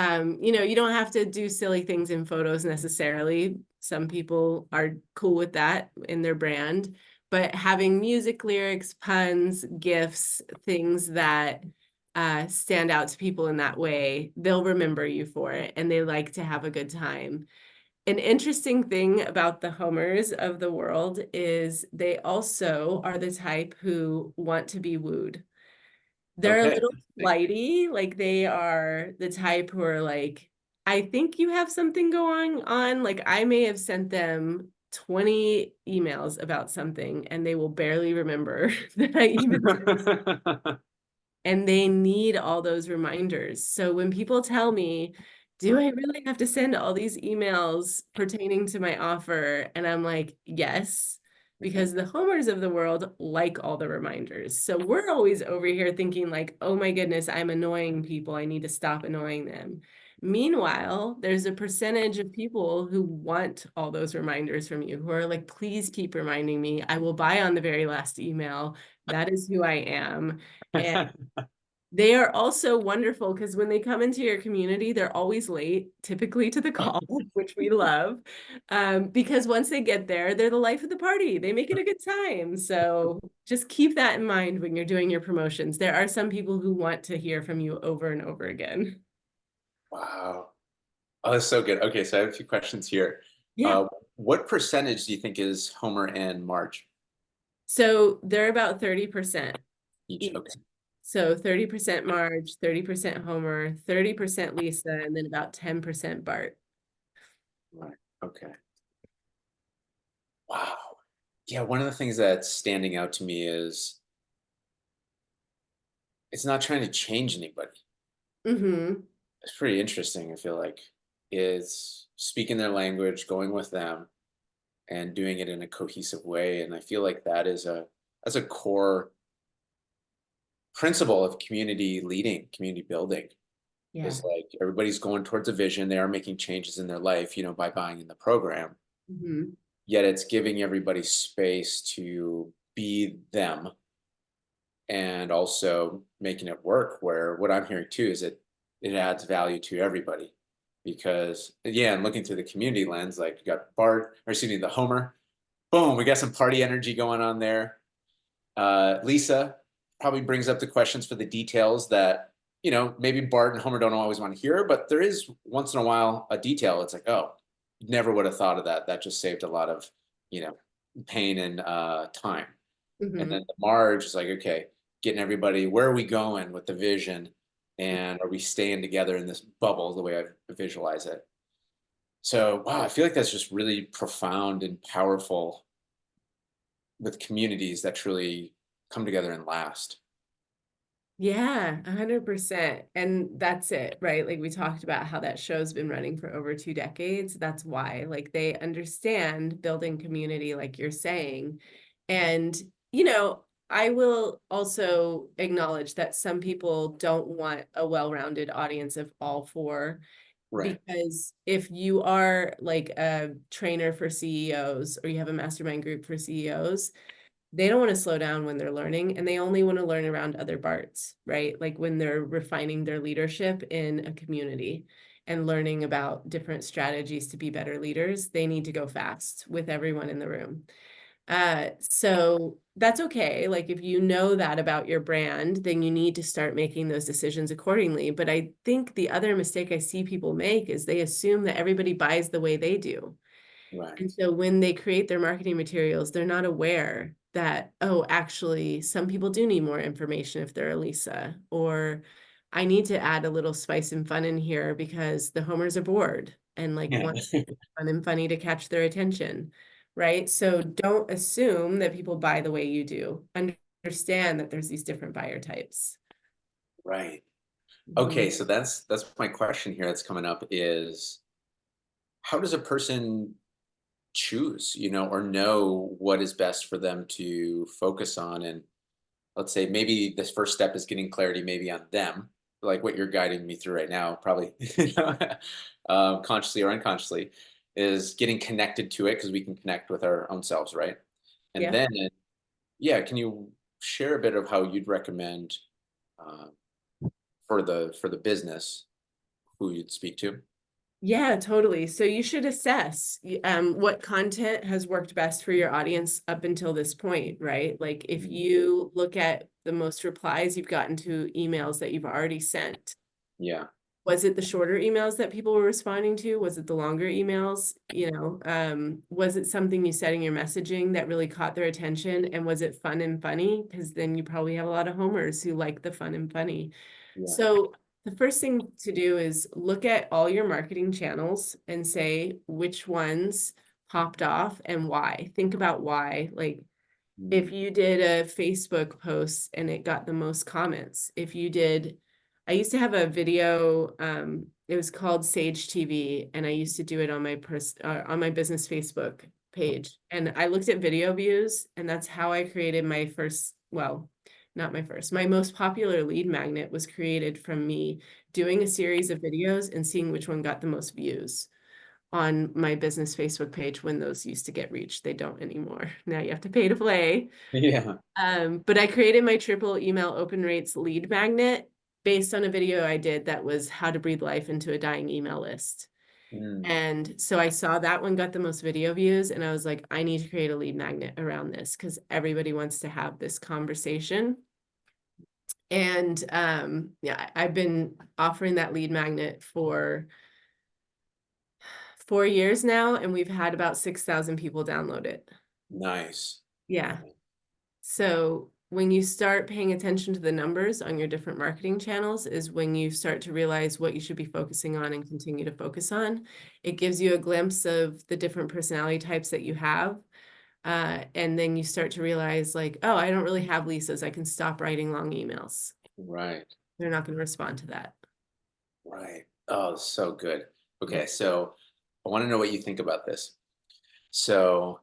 you don't have to do silly things in photos necessarily. Some people are cool with that in their brand, but having music, lyrics, puns, gifs, things that stand out to people in that way, they'll remember you for it and they like to have a good time. An interesting thing about the homers of the world is they also are the type who want to be wooed. They're a Okay. little flighty, like they are the type who are like, I think you have something going on. Like I may have sent them 20 emails about something and they will barely remember that I even, and they need all those reminders. So when people tell me, do I really have to send all these emails pertaining to my offer? And I'm like, yes, because the homers of the world like all the reminders. So we're always over here thinking like, oh my goodness, I'm annoying people. I need to stop annoying them. Meanwhile, there's a percentage of people who want all those reminders from you, who are like, please keep reminding me. I will buy on the very last email. That is who I am. And they are also wonderful because when they come into your community, they're always late, typically to the call, which we love. Because once they get there, they're the life of the party. They make it a good time. So just keep that in mind when you're doing your promotions. There are some people who want to hear from you over and over again. Wow. Oh, that's so good. Okay, so I have a few questions here. Yeah. Uh, what percentage do you think is Homer and Marge So they're about 30% each? each. Okay. So 30% Marge, 30% Homer, 30% Lisa, and then about 10% Bart. Right. Okay. Wow. Yeah, one of the things that's standing out to me is it's not trying to change anybody. Mm-hmm. It's pretty interesting, I feel like. It's speaking their language, going with them, and doing it in a cohesive way. And I feel like that's a core principle of community leading, community building. Yeah. Is like everybody's going towards a vision. They are making changes in their life, by buying in the program. Mm-hmm. Yet it's giving everybody space to be them and also making it work. Where what I'm hearing too is it adds value to everybody because yeah, and looking through the community lens, like you got Bart, or excuse me, the Homer, boom, we got some party energy going on there. Lisa probably brings up the questions for the details that maybe Bart and Homer don't always want to hear, but there is once in a while a detail. It's like, oh, never would have thought of that. That just saved a lot of you know pain and time. And then Mm-hmm. the Marge is like, okay, getting everybody, where are we going with the vision? And are we staying together in this bubble the way I visualize it? So, wow, I feel like that's just really profound and powerful with communities that truly come together and last. Yeah, 100%. And that's it, right? Like we talked about how that show's been running for over 2 decades. That's why, like they understand building community, like you're saying. And, you know, I will also acknowledge that some people don't want a well-rounded audience of all four, Right. because if you are like a trainer for CEOs or you have a mastermind group for CEOs, they don't want to slow down when they're learning and they only want to learn around other Barts, right? Like when they're refining their leadership in a community and learning about different strategies to be better leaders, they need to go fast with everyone in the room. So that's okay. Like if you know that about your brand, then you need to start making those decisions accordingly. But I think the other mistake I see people make is they assume that everybody buys the way they do. Right. And so when they create their marketing materials, they're not aware that, oh, actually, some people do need more information if they're a Lisa, or I need to add a little spice and fun in here because the homers are bored and like Yeah. want fun and funny to catch their attention, right? So don't assume that people buy the way you do. understand that there's these different buyer types. Right. Okay, Mhm. so that's my question here that's coming up is how does a person choose, or know what is best for them to focus on? And let's say maybe this first step is getting clarity maybe on them, like what you're guiding me through right now, probably consciously or unconsciously, is getting connected to it because we can connect with our own selves, right? And Yeah. then, yeah, can you share a bit of how you'd recommend uh, for the business who you'd speak to? Yeah, totally. So you should assess what content has worked best for your audience up until this point, right? Like if Mm, you look at the most replies you've gotten to emails that you've already sent, yeah, was it the shorter emails that people were responding to? Was it the longer emails? Was it something you said in your messaging that really caught their attention? And was it fun and funny? Because then you probably have a lot of homers who like the fun and funny. yeah, So the first thing to do is look at all your marketing channels and say which ones popped off and why. Think about why. Like if mm, you did a Facebook post and it got the most comments, if you did, I used to have a video, it was called Sage TV, and I used to do it on on my business Facebook page. And I looked at video views, and that's how I created my first, well, not my first, my most popular lead magnet was created from me doing a series of videos and seeing which one got the most views on my business Facebook page when those used to get reached. They don't anymore. Now you have to pay to play. yeah, But I created my triple email open rates lead magnet based on a video I did that was how to breathe life into a dying email list. mm, And so I saw that one got the most video views, and I was like, I need to create a lead magnet around this because everybody wants to have this conversation. And yeah, I've been offering that lead magnet for 4 years now, and we've had about 6,000 people download it. nice. Yeah. So when you start paying attention to the numbers on your different marketing channels is when you start to realize what you should be focusing on and continue to focus on. It gives you a glimpse of the different personality types that you have. And then you start to realize like, oh, I don't really have Lisa's. I can stop writing long emails. Right, They're not going to respond to that. right. Oh, so good. Yeah. Okay, so I want to know what you think about this. So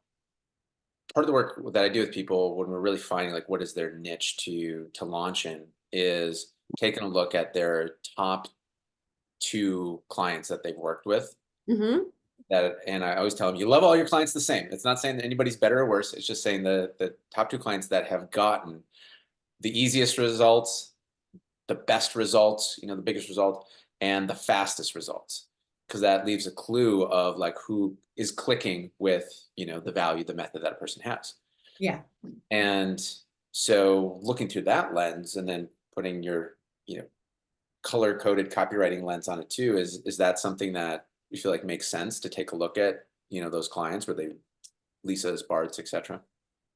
part of the work that I do with people when we're really finding like what is their niche to launch in is taking a look at their top two clients that they've worked with. Mm-hmm. And I always tell them, you love all your clients the same. It's not saying that anybody's better or worse. It's just saying the top two clients that have gotten the easiest results, the best results, the biggest result, and the fastest results. Because that leaves a clue of like who is clicking with, the value, the method that a person has. Yeah. And so looking through that lens and then putting your, color coded copywriting lens on it too, is that something that you feel like makes sense to take a look at, those clients where they Lisa's, Bart's, etc.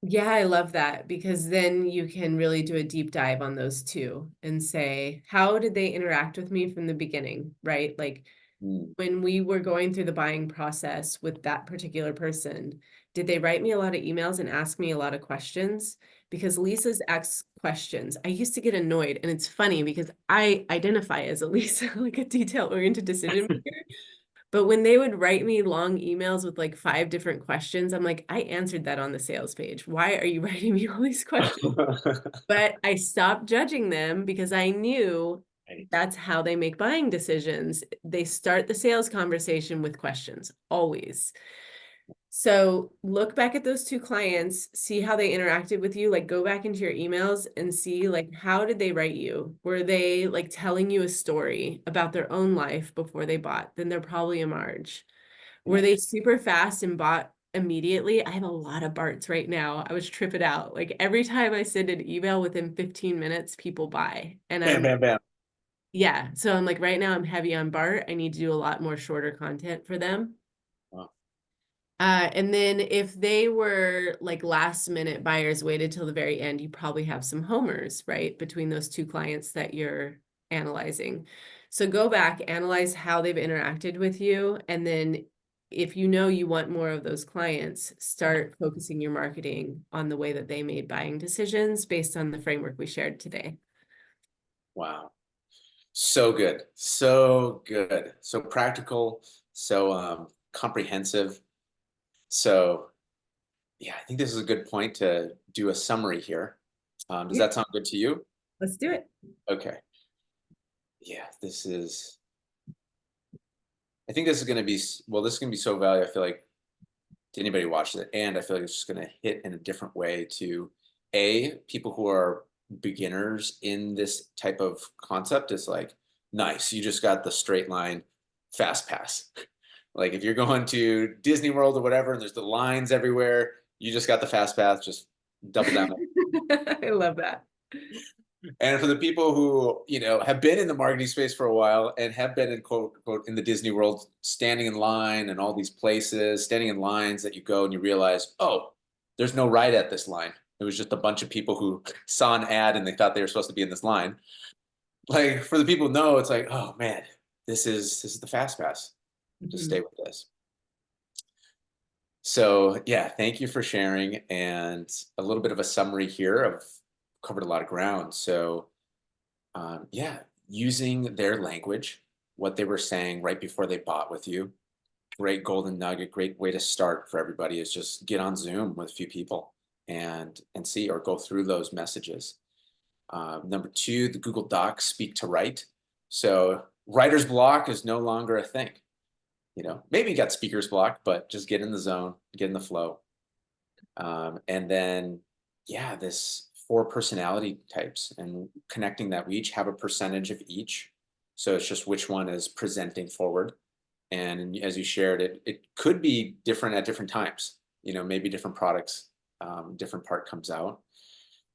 Yeah, I love that because then you can really do a deep dive on those two and say, how did they interact with me from the beginning, right? Like Mm, when we were going through the buying process with that particular person, did they write me a lot of emails and ask me a lot of questions? Because Lisa's asks questions. I used to get annoyed, and it's funny because I identify as a Lisa, like a detail-oriented decision maker. But when they would write me long emails with like 5 different questions, I'm like, I answered that on the sales page. Why are you writing me all these questions? But I stopped judging them because I knew right. that's how they make buying decisions. They start the sales conversation with questions, always. So look back at those two clients, see how they interacted with you, like go back into your emails and see like how did they write you? Were they like telling you a story about their own life before they bought? Then they're probably a Marge. Were Yeah. they super fast and bought immediately? I have a lot of Barts right now. I was tripping out. Like every time I send an email within 15 minutes, people buy. And Bam, bam, bam. yeah. So I'm like, right now I'm heavy on Bart. I need to do a lot more shorter content for them. Wow. And then if they were like last minute buyers, waited till the very end, you probably have some homers, right? Between those two clients that you're analyzing. So go back, analyze how they've interacted with you, and then if you know you want more of those clients, start focusing your marketing on the way that they made buying decisions based on the framework we shared today. Wow. So good. So good. So practical, so comprehensive. So yeah, I think this is a good point to do a summary here. Does Yeah, that sound good to you? let's do it. Okay. Yeah, I think this is going to be, well, this is going to be so valuable, I feel like, to anybody who watches it. And I feel like it's just going to hit in a different way to people who are beginners in this type of concept. Is like, nice, you just got the straight line fast pass. Like if you're going to Disney World or whatever, and there's the lines everywhere, you just got the fast pass, just double down. I love that. And for the people who, have been in the marketing space for a while and have been in quote in the Disney World, standing in line and all these places, standing in lines that you go and you realize, oh, there's no right at this line. It was just a bunch of people who saw an ad and they thought they were supposed to be in this line. Like for the people who know, it's like, oh man, this is the fast pass. Just stay with this. So yeah, thank you for sharing, and a little bit of a summary here. I've covered a lot of ground. So yeah, using their language, what they were saying right before they bought with you. Great golden nugget, great way to start for everybody is just get on Zoom with a few people and see, or go through those messages. Number two, the Google Docs speak to write. So writer's block is no longer a thing. Maybe you got speaker's block, but just get in the zone, get in the flow. And then, yeah, this 4 personality types, and connecting that we each have a percentage of each. So it's just which one is presenting forward. And as you shared, it could be different at different times. Maybe different products, different part comes out.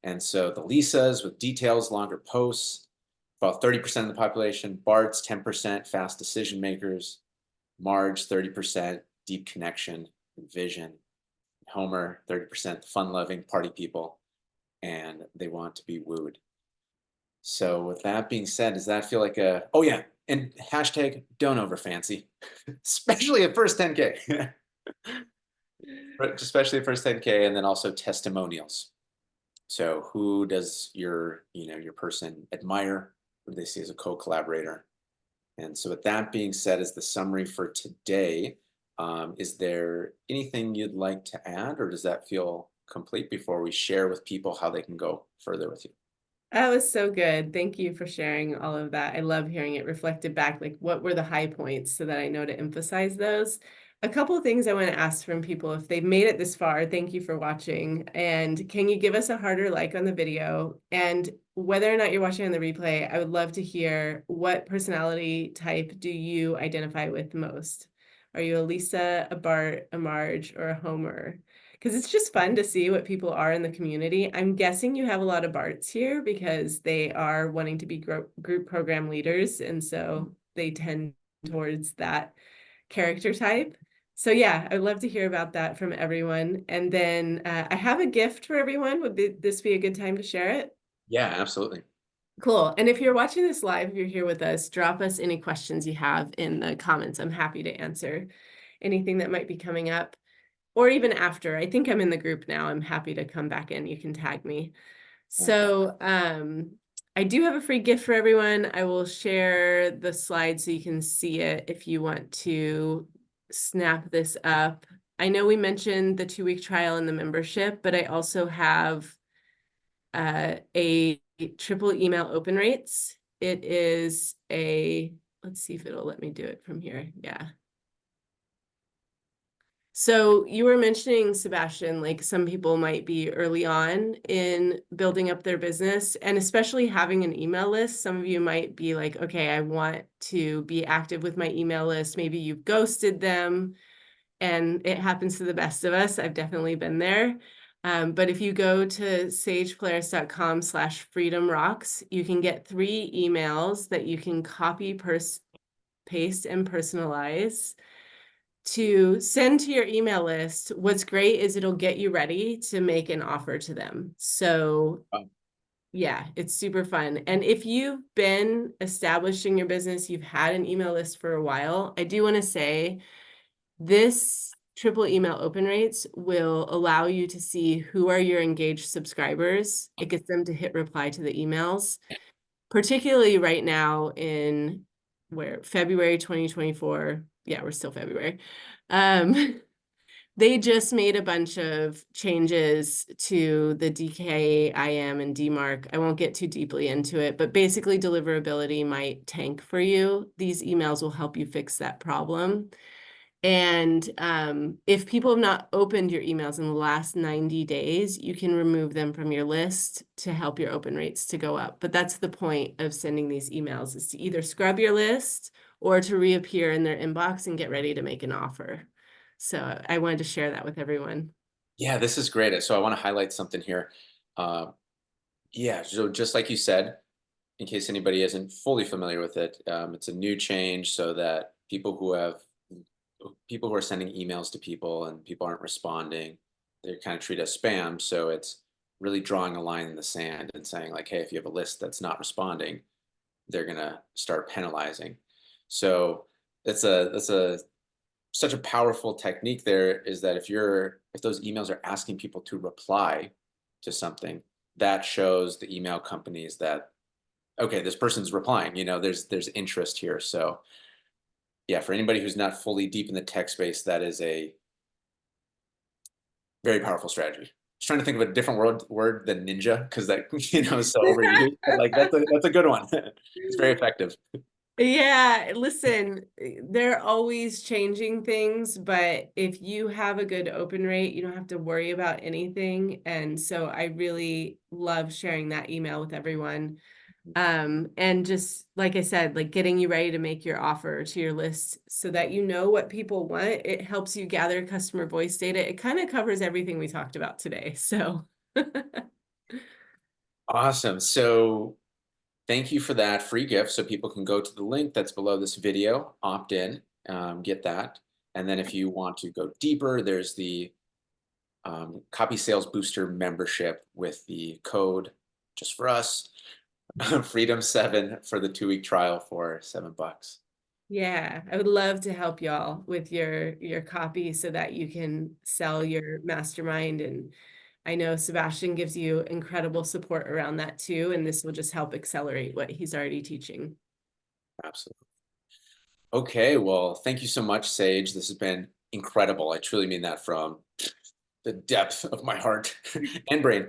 And so the Lisas with details, longer posts, about 30% of the population. Barts, 10%, fast decision makers. Marge, 30%, deep connection and vision. Homer, 30%, fun-loving party people, and they want to be wooed. So with that being said, does that feel like oh yeah, and hashtag don't over fancy, especially at first 10K, especially at first 10K, and then also testimonials. So who does your person admire? Who do they see as a co-collaborator? And so with that being said, as the summary for today, is there anything you'd like to add, or does that feel complete before we share with people how they can go further with you? That was so good. Thank you for sharing all of that. I love hearing it reflected back, like what were the high points so that I know to emphasize those. A couple of things I want to ask from people, if they've made it this far, thank you for watching. And can you give us a harder like on the video? And whether or not you're watching on the replay, I would love to hear, what personality type do you identify with most? Are you a Lisa, a Bart, a Marge, or a Homer? Because it's just fun to see what people are in the community. I'm guessing you have a lot of Barts here because they are wanting to be group program leaders, and so they tend towards that character type. So yeah, I'd love to hear about that from everyone. And then I have a gift for everyone. Would this be a good time to share it? Yeah, absolutely. Cool. And if you're watching this live, if you're here with us, drop us any questions you have in the comments. I'm happy to answer anything that might be coming up. Or even after. I think I'm in the group now. I'm happy to come back in. You can tag me. So I do have a free gift for everyone. I will share the slide so you can see it if you want to snap this up. I know we mentioned the 2-week trial and the membership, but I also have a triple email open rates. It is let's see if it'll let me do it from here. Yeah. So you were mentioning, Sebastian, like some people might be early on in building up their business, and especially having an email list. Some of you might be like, okay, I want to be active with my email list. Maybe you've ghosted them, and it happens to the best of us. I've definitely been there. But if you go to sagepolaris.com/freedomrocks, you can get 3 emails that you can copy, paste, and personalize to send to your email list. What's great is it'll get you ready to make an offer to them. So yeah, it's super fun. And if you've been establishing your business, you've had an email list for a while, I do want to say This triple email open rates will allow you to see who are your engaged subscribers. It gets them to hit reply to the emails, particularly right now in February 2024. Yeah, we're still February. They just made a bunch of changes to the DKIM and DMARC. I won't get too deeply into it, but basically deliverability might tank for you. These emails will help you fix that problem. And if people have not opened your emails in the last 90 days, you can remove them from your list to help your open rates to go up. But that's the point of sending these emails, is to either scrub your list or to reappear in their inbox and get ready to make an offer. So I wanted to share that with everyone. Yeah, this is great. So I want to highlight something here. Uh, yeah, so just like you said, in case anybody isn't fully familiar with it, it's a new change so that people who are sending emails to people and people aren't responding, they're kind of treated as spam. So it's really drawing a line in the sand and saying like, hey, if you have a list that's not responding, they're gonna start penalizing. So that's a such a powerful technique there, is that if those emails are asking people to reply to something, that shows the email companies that, okay, this person's replying, there's interest here. So yeah, for anybody who's not fully deep in the tech space, that is a very powerful strategy. Just trying to think of a different word than ninja, because that is so overused. But like that's a good one. It's very effective. Yeah, listen, they're always changing things, but if you have a good open rate, you don't have to worry about anything. And so I really love sharing that email with everyone. And just like I said, like getting you ready to make your offer to your list so that you know what people want. It helps you gather customer voice data. It kind of covers everything we talked about today. So Awesome. So thank you for that free gift. So people can go to the link that's below this video, opt in, get that. And then if you want to go deeper, there's the Copy Sales Booster membership with the code just for us, Freedom7, for the 2-week trial for $7. yeah, I would love to help y'all with your copy so that you can sell your mastermind. And I know Sebastian gives you incredible support around that too, and this will just help accelerate what he's already teaching. Absolutely. Okay, well, thank you so much, Sage. This has been incredible. I truly mean that from the depth of my heart and brain.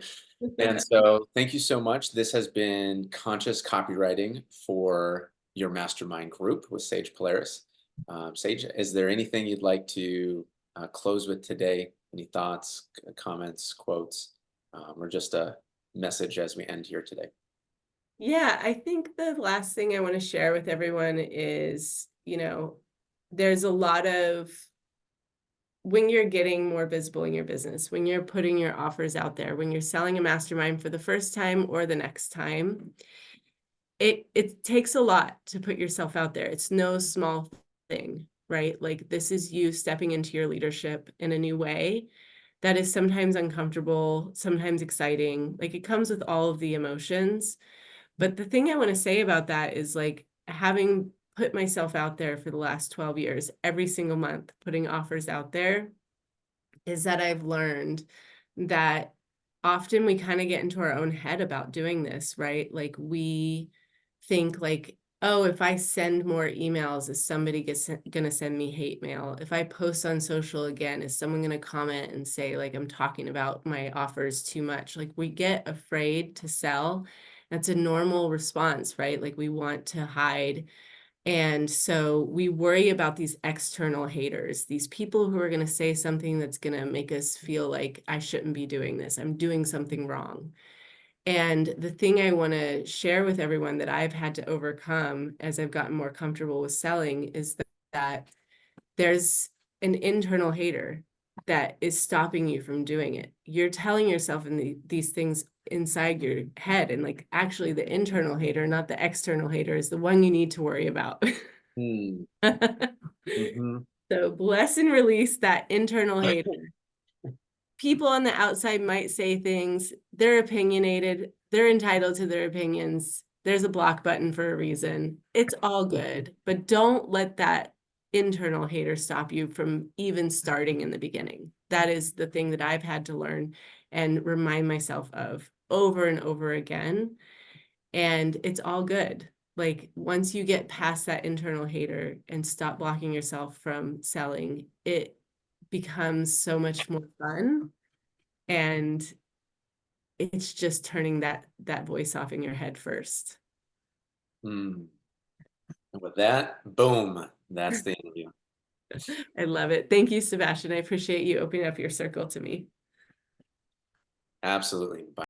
And so thank you so much. This has been Conscious Copywriting for Your Mastermind group with Sage Polaris. Sage, is there anything you'd like to close with today? Any thoughts, comments, quotes, or just a message as we end here today? Yeah, I think the last thing I want to share with everyone is, there's a lot of, when you're getting more visible in your business, when you're putting your offers out there, when you're selling a mastermind for the first time or the next time, it takes a lot to put yourself out there. It's no small thing, right? Like this is you stepping into your leadership in a new way that is sometimes uncomfortable, sometimes exciting. Like it comes with all of the emotions. But the thing I want to say about that is like having put myself out there for the last 12 years, every single month, putting offers out there, is that I've learned that often we kind of get into our own head about doing this, right? Like we think like, oh, if I send more emails, is somebody gonna send me hate mail? If I post on social again, is someone gonna comment and say like I'm talking about my offers too much? Like we get afraid to sell. That's a normal response, right? Like we want to hide. And so we worry about these external haters, these people who are going to say something that's going to make us feel like I shouldn't be doing this. I'm doing something wrong. And the thing I want to share with everyone that I've had to overcome as I've gotten more comfortable with selling is that there's an internal hater that is stopping you from doing it. You're telling yourself these things inside your head, and like actually the internal hater, not the external hater, is the one you need to worry about. Hmm. Mm-hmm. So bless and release that internal hater. People on the outside might say things, they're opinionated, they're entitled to their opinions. There's a block button for a reason. It's all good, but don't let that internal haters stop you from even starting in the beginning. That is the thing that I've had to learn and remind myself of over and over again. And it's all good. Like once you get past that internal hater and stop blocking yourself from selling, it becomes so much more fun. And it's just turning that voice off in your head first. And with that, boom, that's the interview. I love it. Thank you, Sebastian. I appreciate you opening up your circle to me. Absolutely. Bye.